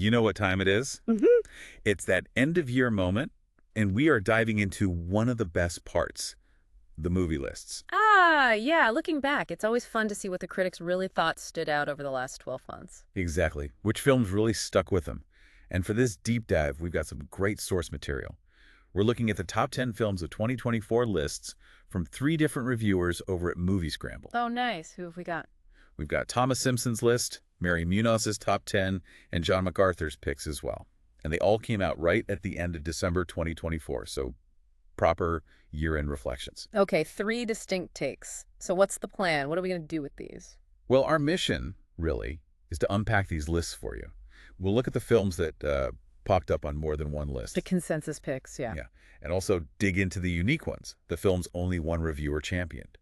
You know what time it is? It's that end-of-year moment, and we are diving into one of the best parts, the movie lists. Ah, yeah, looking back, it's always fun to see what the critics really thought stood out over the last 12 months. Exactly. Which films really stuck with them. And for this deep dive, we've got some great source material. We're looking at the top 10 films of 2024 lists from 3 different reviewers over at Moviescramble. Oh, nice. Who have we got? We've got Thomas Simpson's list, Mary Munoz's top 10, and John McArthur's picks as well. And they all came out right at the end of December 2024, so proper year-end reflections. Okay, 3 distinct takes. So what's the plan? What are we going to do with these? Well, our mission, really, is to unpack these lists for you. We'll look at the films that popped up on more than one list. The consensus picks, yeah. Yeah, and also dig into the unique ones, the films only one reviewer championed.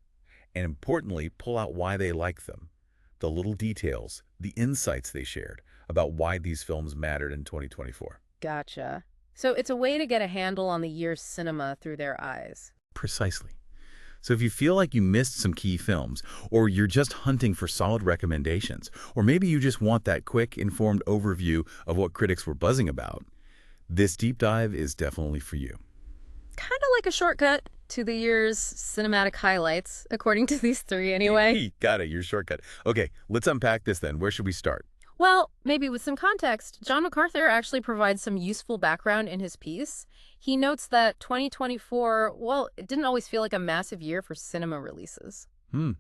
And importantly, pull out why they like them, the little details, the insights they shared about why these films mattered in 2024. Gotcha. So it's a way to get a handle on the year's cinema through their eyes. Precisely. So if you feel like you missed some key films, or you're just hunting for solid recommendations, or maybe you just want that quick, informed overview of what critics were buzzing about, this deep dive is definitely for you. Kind of like a shortcut to the year's cinematic highlights, according to these 3 anyway. Got it, your shortcut. Okay, let's unpack this then. Where should we start? Well, maybe with some context, John McArthur actually provides some useful background in his piece. He notes that 2024, well, it didn't always feel like a massive year for cinema releases.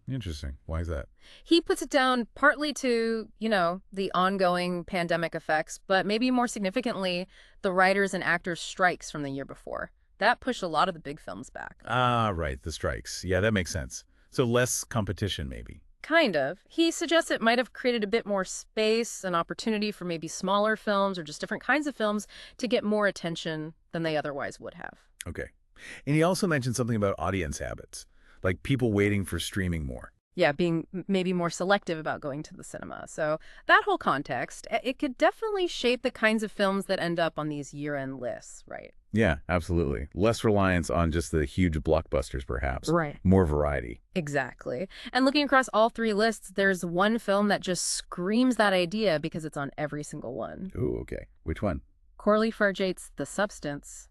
Interesting. Why is that? He puts it down partly to, the ongoing pandemic effects, but maybe more significantly, the writers and actors' strikes from the year before. That pushed a lot of the big films back. Ah, right, the strikes. Yeah, that makes sense. So less competition, maybe. Kind of. He suggests it might have created a bit more space, an opportunity for maybe smaller films or just different kinds of films to get more attention than they otherwise would have. Okay. And he also mentioned something about audience habits, like people waiting for streaming more. Yeah, being maybe more selective about going to the cinema. So that whole context, it could definitely shape the kinds of films that end up on these year-end lists, right? Yeah, absolutely. Less reliance on just the huge blockbusters, perhaps. Right. More variety. Exactly. And looking across all 3 lists, there's one film that just screams that idea because it's on every single one. Ooh, okay. Which one? Corley Fargate's The Substance,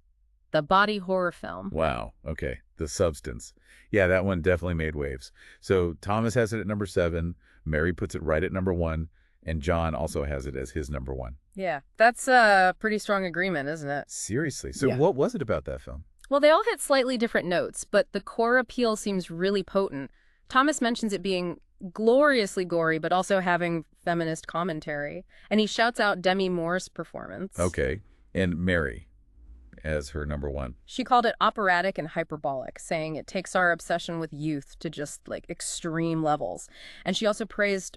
the body horror film. Wow. Okay. The Substance. Yeah, that one definitely made waves. So Thomas has it at number 7. Mary puts it right at number 1. And John also has it as his number 1. Yeah, that's a pretty strong agreement, isn't it? Seriously. So Yeah. what was it about that film? Well, they all hit slightly different notes, but the core appeal seems really potent. Thomas mentions it being gloriously gory, but also having feminist commentary. And he shouts out Demi Moore's performance. Okay. And Mary as her number 1. She called it operatic and hyperbolic, saying it takes our obsession with youth to just, extreme levels. And she also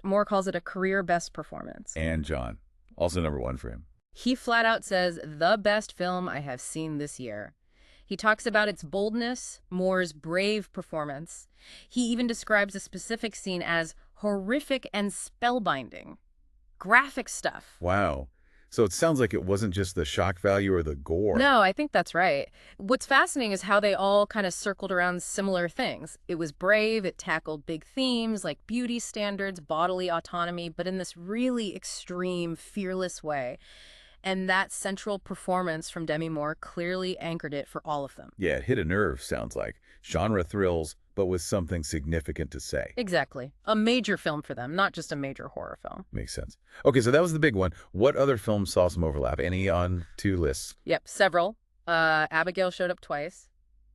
Moore calls it a career best performance. And John, also number 1 for him. He flat out says, the best film I have seen this year. He talks about its boldness, Moore's brave performance. He even describes a specific scene as horrific and spellbinding. Graphic stuff. Wow. So it sounds like it wasn't just the shock value or the gore. No, I think that's right. What's fascinating is how they all kind of circled around similar things. It was brave, it tackled big themes like beauty standards, bodily autonomy, but in this really extreme, fearless way. And that central performance from Demi Moore clearly anchored it for all of them. Yeah, it hit a nerve, sounds like. Genre thrills, but with something significant to say. Exactly. A major film for them, not just a major horror film. Makes sense. Okay, so that was the big one. What other films saw some overlap? Any on 2 lists? Yep, several. Abigail showed up twice.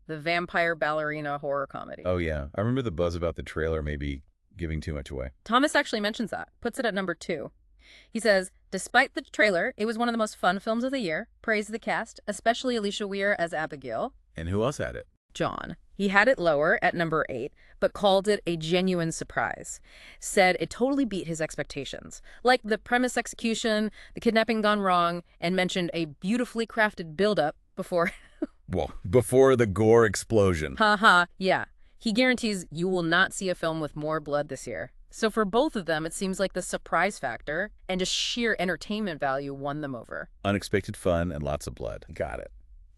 The vampire ballerina horror comedy. Oh, yeah. I remember the buzz about the trailer maybe giving too much away. Thomas actually mentions that, puts it at number 2. He says, despite the trailer, it was one of the most fun films of the year. Praised the cast, especially Alicia Weir as Abigail. And who else had it? John. He had it lower at number 8, but called it a genuine surprise. Said it totally beat his expectations. Like the premise execution, the kidnapping gone wrong, and mentioned a beautifully crafted build-up before... Well, before the gore explosion. Yeah. He guarantees you will not see a film with more blood this year. So for both of them, it seems like the surprise factor and just sheer entertainment value won them over. Unexpected fun and lots of blood. Got it.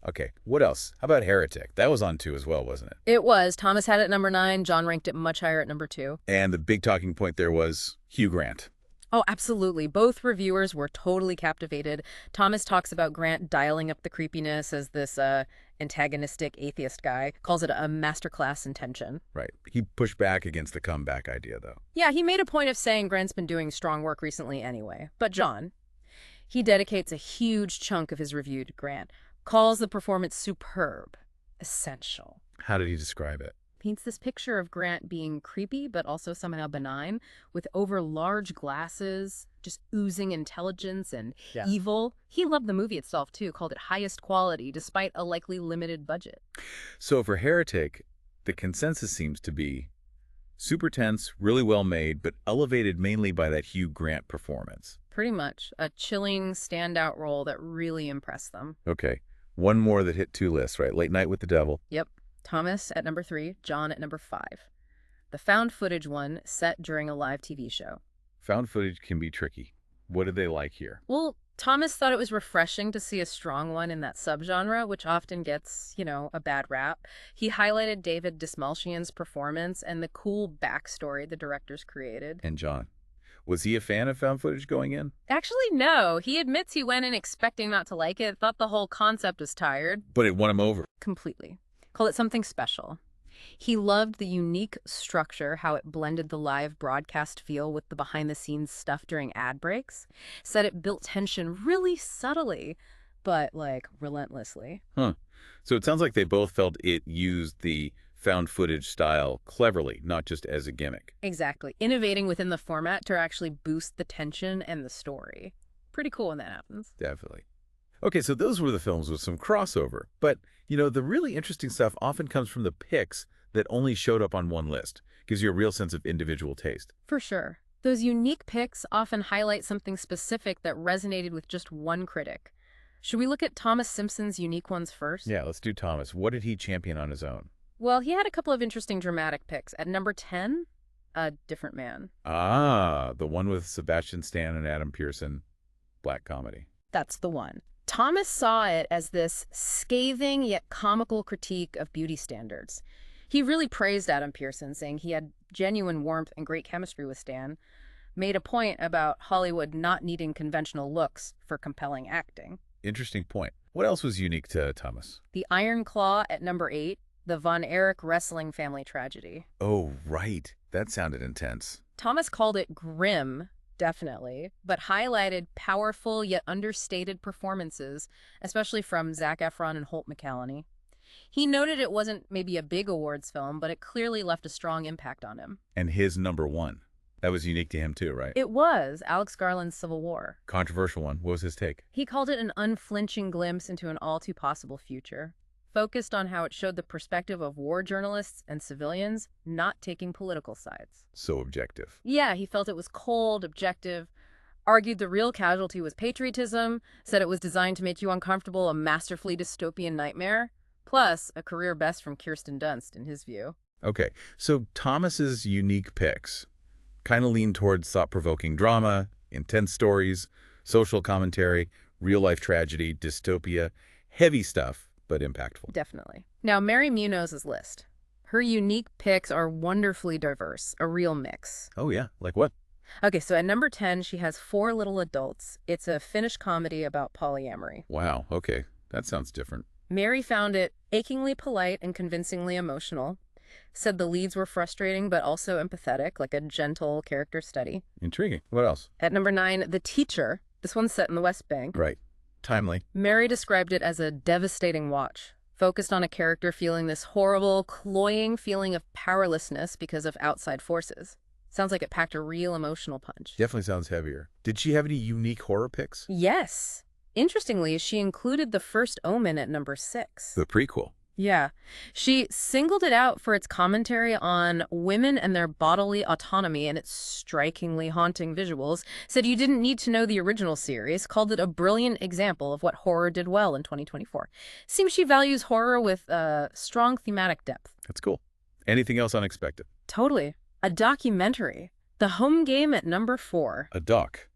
Okay, what else? How about Heretic? That was on 2 as well, wasn't it? It was. Thomas had it at number 9. John ranked it much higher at number 2. And the big talking point there was Hugh Grant. Oh, absolutely. Both reviewers were totally captivated. Thomas talks about Grant dialing up the creepiness as this antagonistic atheist guy, calls it a masterclass in tension. Right. He pushed back against the comeback idea, though. Yeah, he made a point of saying Grant's been doing strong work recently anyway. But John, he dedicates a huge chunk of his review to Grant, calls the performance superb, essential. How did he describe it? Paints this picture of Grant being creepy but also somehow benign, with over large glasses, just oozing intelligence and evil. He loved the movie itself, too, called it highest quality, despite a likely limited budget. So for Heretic, the consensus seems to be super tense, really well made, but elevated mainly by that Hugh Grant performance. Pretty much. A chilling, standout role that really impressed them. Okay. One more that hit two lists, right? Late Night with the Devil. Yep. Thomas at number 3, John at number 5. The found footage one set during a live TV show. Found footage can be tricky. What did they like here? Well, Thomas thought it was refreshing to see a strong one in that subgenre, which often gets, a bad rap. He highlighted David Dastmalchian's performance and the cool backstory the directors created. And John, was he a fan of found footage going in? Actually, no. He admits he went in expecting not to like it, thought the whole concept was tired. But it won him over. Completely. Call it something special. He loved the unique structure, how it blended the live broadcast feel with the behind-the-scenes stuff during ad breaks. Said it built tension really subtly, but, relentlessly. Huh. So it sounds like they both felt it used the found footage style cleverly, not just as a gimmick. Exactly. Innovating within the format to actually boost the tension and the story. Pretty cool when that happens. Definitely. Okay, so those were the films with some crossover. But, the really interesting stuff often comes from the picks that only showed up on one list. Gives you a real sense of individual taste. For sure. Those unique picks often highlight something specific that resonated with just one critic. Should we look at Thomas Simpson's unique ones first? Yeah, let's do Thomas. What did he champion on his own? Well, he had a couple of interesting dramatic picks. At number 10, A Different Man. Ah, the one with Sebastian Stan and Adam Pearson, black comedy. That's the one. Thomas saw it as this scathing yet comical critique of beauty standards. He really praised Adam Pearson, saying he had genuine warmth and great chemistry with Stan, made a point about Hollywood not needing conventional looks for compelling acting. Interesting point. What else was unique to Thomas? The Iron Claw at number 8, the Von Erich wrestling family tragedy. Oh, right. That sounded intense. Thomas called it grim, definitely, but highlighted powerful yet understated performances, especially from Zac Efron and Holt McCallany. He noted it wasn't maybe a big awards film, but it clearly left a strong impact on him. And his number 1. That was unique to him too, right? It was Alex Garland's Civil War. Controversial one. What was his take? He called it an unflinching glimpse into an all-too-possible future, focused on how it showed the perspective of war journalists and civilians not taking political sides. So objective. Yeah, he felt it was cold, objective, argued the real casualty was patriotism, said it was designed to make you uncomfortable, a masterfully dystopian nightmare, plus a career best from Kirsten Dunst, in his view. Okay, so Thomas's unique picks kind of lean towards thought-provoking drama, intense stories, social commentary, real-life tragedy, dystopia, heavy stuff, but impactful. Definitely. Now, Mary Munoz's list. Her unique picks are wonderfully diverse, a real mix. Oh, yeah. Like what? Okay, so at number 10, she has Four Little Adults. It's a Finnish comedy about polyamory. Wow. Okay. That sounds different. Mary found it achingly polite and convincingly emotional. Said the leads were frustrating but also empathetic, like a gentle character study. Intriguing. What else? At number 9, The Teacher. This one's set in the West Bank. Right. Timely. Mary described it as a devastating watch, focused on a character feeling this horrible, cloying feeling of powerlessness because of outside forces. Sounds like it packed a real emotional punch. Definitely sounds heavier. Did she have any unique horror picks? Yes. Interestingly, she included The First Omen at number 6. The prequel. Yeah. She singled it out for its commentary on women and their bodily autonomy and its strikingly haunting visuals, said you didn't need to know the original series, called it a brilliant example of what horror did well in 2024. Seems she values horror with strong thematic depth. That's cool. Anything else unexpected? Totally. A documentary. The Home Game at number 4. A doc.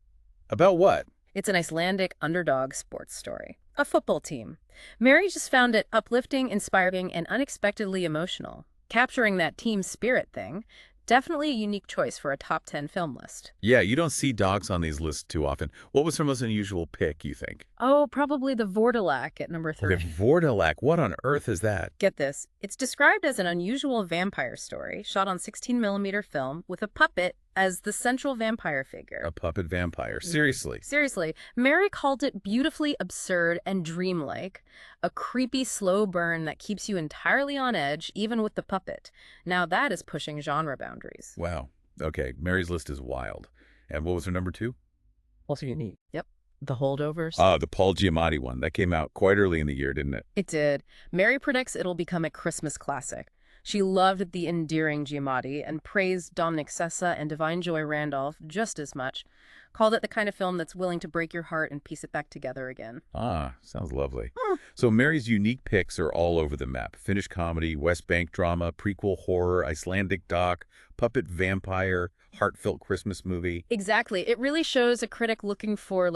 About what? It's an Icelandic underdog sports story. A football team. Mary just found it uplifting, inspiring, and unexpectedly emotional. Capturing that team spirit thing, Definitely a unique choice for a top 10 film list. Yeah, you don't see dogs on these lists too often. What was her most unusual pick, you think? Oh, probably the Vordelak at number Okay, 3. Vordelak. What on earth is that? Get this. It's described as an unusual vampire story shot on 16mm film with a puppet as the central vampire figure. A puppet vampire. Seriously. Seriously, Mary called it beautifully absurd and dreamlike, a creepy slow burn that keeps you entirely on edge, even with the puppet. Now that is pushing genre boundaries. Wow. Okay, Mary's list is wild. And what was her number 2? Also unique. Yep. The Holdovers. The Paul Giamatti one. That came out quite early in the year, didn't it? It did. Mary predicts it'll become a Christmas classic. She loved the endearing Giamatti and praised Dominic Sessa and Divine Joy Randolph just as much. Called it the kind of film that's willing to break your heart and piece it back together again. Ah, sounds lovely. So Mary's unique picks are all over the map. Finnish comedy, West Bank drama, prequel horror, Icelandic doc, puppet vampire, heartfelt Christmas movie. Exactly. It really shows a critic looking for,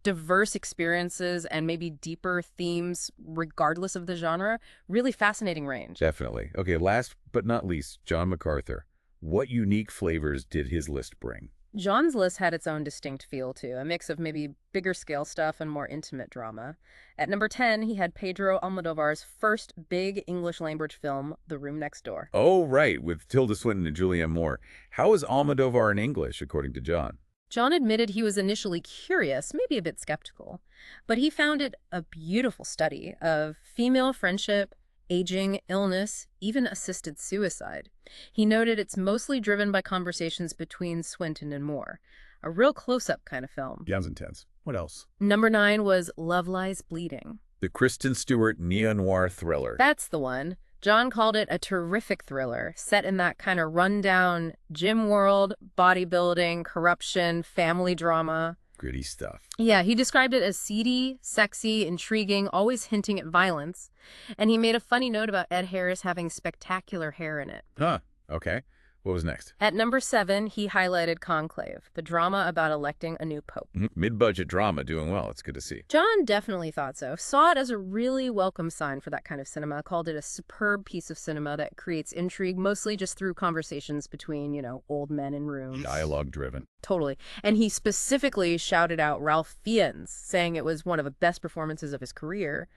diverse experiences and maybe deeper themes regardless of the genre. Really fascinating range. Definitely. Okay, last but not least, John McArthur. What unique flavors did his list bring? John's list had its own distinct feel, too, a mix of maybe bigger scale stuff and more intimate drama. At number 10, he had Pedro Almodovar's first big English language film, The Room Next Door. Oh, right, with Tilda Swinton and Julianne Moore. How is Almodovar in English, according to John? John admitted he was initially curious, maybe a bit skeptical, but he found it a beautiful study of female friendship, aging, illness, even assisted suicide. He noted it's mostly driven by conversations between Swinton and Moore. A real close-up kind of film. Sounds intense. What else? Number 9 was Love Lies Bleeding. The Kristen Stewart neo-noir thriller. That's the one. John called it a terrific thriller, set in that kind of rundown gym world, bodybuilding, corruption, family drama. Gritty stuff. Yeah, he described it as seedy, sexy, intriguing, always hinting at violence. And he made a funny note about Ed Harris having spectacular hair in it. Huh, okay. What was next? At number 7, he highlighted Conclave, the drama about electing a new pope. Mid-budget drama doing well. It's good to see. John definitely thought so. Saw it as a really welcome sign for that kind of cinema. Called it a superb piece of cinema that creates intrigue, mostly just through conversations between, old men in rooms. Dialogue-driven. Totally. And he specifically shouted out Ralph Fiennes, saying it was one of the best performances of his career.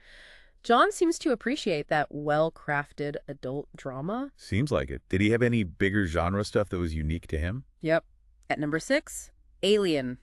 John seems to appreciate that well-crafted adult drama. Seems like it. Did he have any bigger genre stuff that was unique to him? Yep. At number 6, Alien.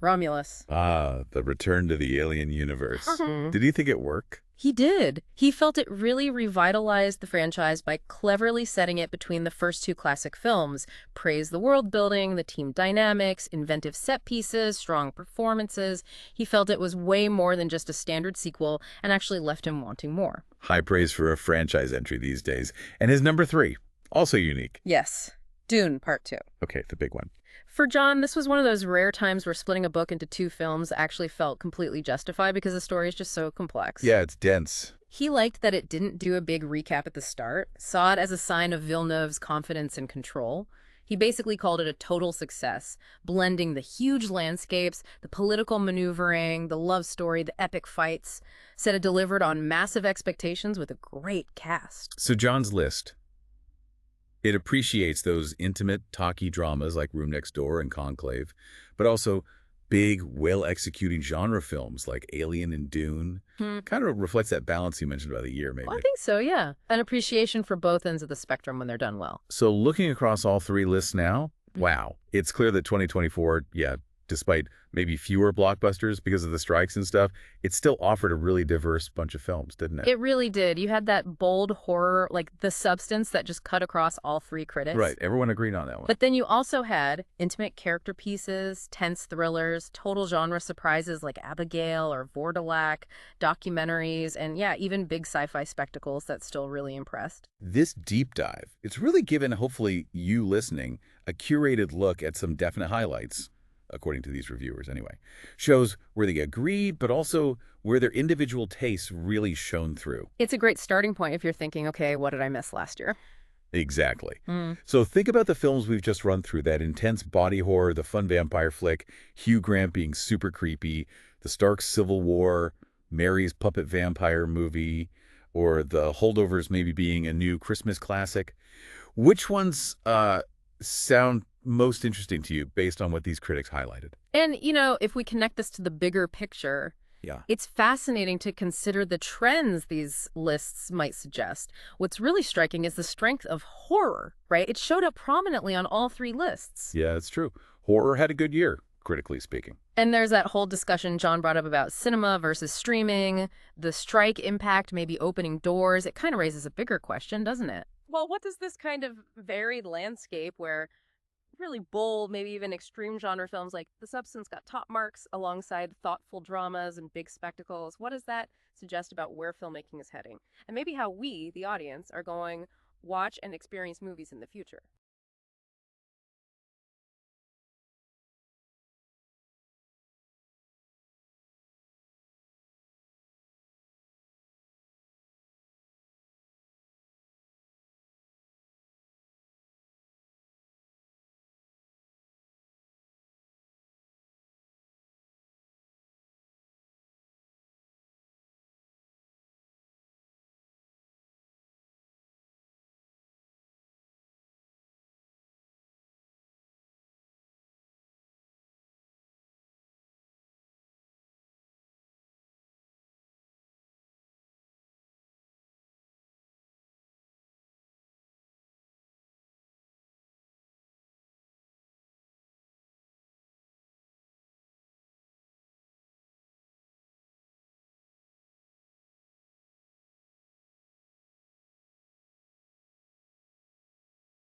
Romulus. Ah, the return to the alien universe. Did he think it worked? He did. He felt it really revitalized the franchise by cleverly setting it between the first 2 classic films. Praised the world building, the team dynamics, inventive set pieces, strong performances. He felt it was way more than just a standard sequel and actually left him wanting more. High praise for a franchise entry these days. And his number 3, also unique. Yes. Dune Part 2. Okay, the big one. For John, this was one of those rare times where splitting a book into 2 films actually felt completely justified because the story is just so complex. Yeah, it's dense. He liked that it didn't do a big recap at the start, saw it as a sign of Villeneuve's confidence and control. He basically called it a total success, blending the huge landscapes, the political maneuvering, the love story, the epic fights. Said it delivered on massive expectations with a great cast. So John's list. It appreciates those intimate, talky dramas like Room Next Door and Conclave, but also big, well-executing genre films like Alien and Dune. Kind of reflects that balance you mentioned about the year, maybe. Well, I think so, yeah. An appreciation for both ends of the spectrum when they're done well. So looking across all 3 lists now, wow. It's clear that 2024, despite maybe fewer blockbusters because of the strikes and stuff, it still offered a really diverse bunch of films, didn't it? It really did. You had that bold horror, like The Substance, that just cut across all 3 critics. Right. Everyone agreed on that one. But then you also had intimate character pieces, tense thrillers, total genre surprises like Abigail or Vordelak, documentaries, and even big sci-fi spectacles that still really impressed. This deep dive, it's really given, hopefully, you listening, a curated look at some definite highlights, according to these reviewers anyway. Shows where they agreed, but also where their individual tastes really shone through. It's a great starting point if you're thinking, okay, what did I miss last year? Exactly. So think about the films we've just run through, that intense body horror, the fun vampire flick, Hugh Grant being super creepy, the Stark Civil War, Mary's puppet vampire movie, or The Holdovers maybe being a new Christmas classic. Which ones sound most interesting to you based on what these critics highlighted? And, if we connect this to the bigger picture, Yeah. it's fascinating to consider the trends these lists might suggest. What's really striking is the strength of horror, right? It showed up prominently on all three lists. Yeah, it's true. Horror had a good year, critically speaking. And there's that whole discussion John brought up about cinema versus streaming, the strike impact maybe opening doors. It kind of raises a bigger question, doesn't it? Well, what does this kind of varied landscape where really bold, maybe even extreme genre films like The Substance got top marks alongside thoughtful dramas and big spectacles. What does that suggest about where filmmaking is heading? And maybe how we, the audience, are going watch and experience movies in the future?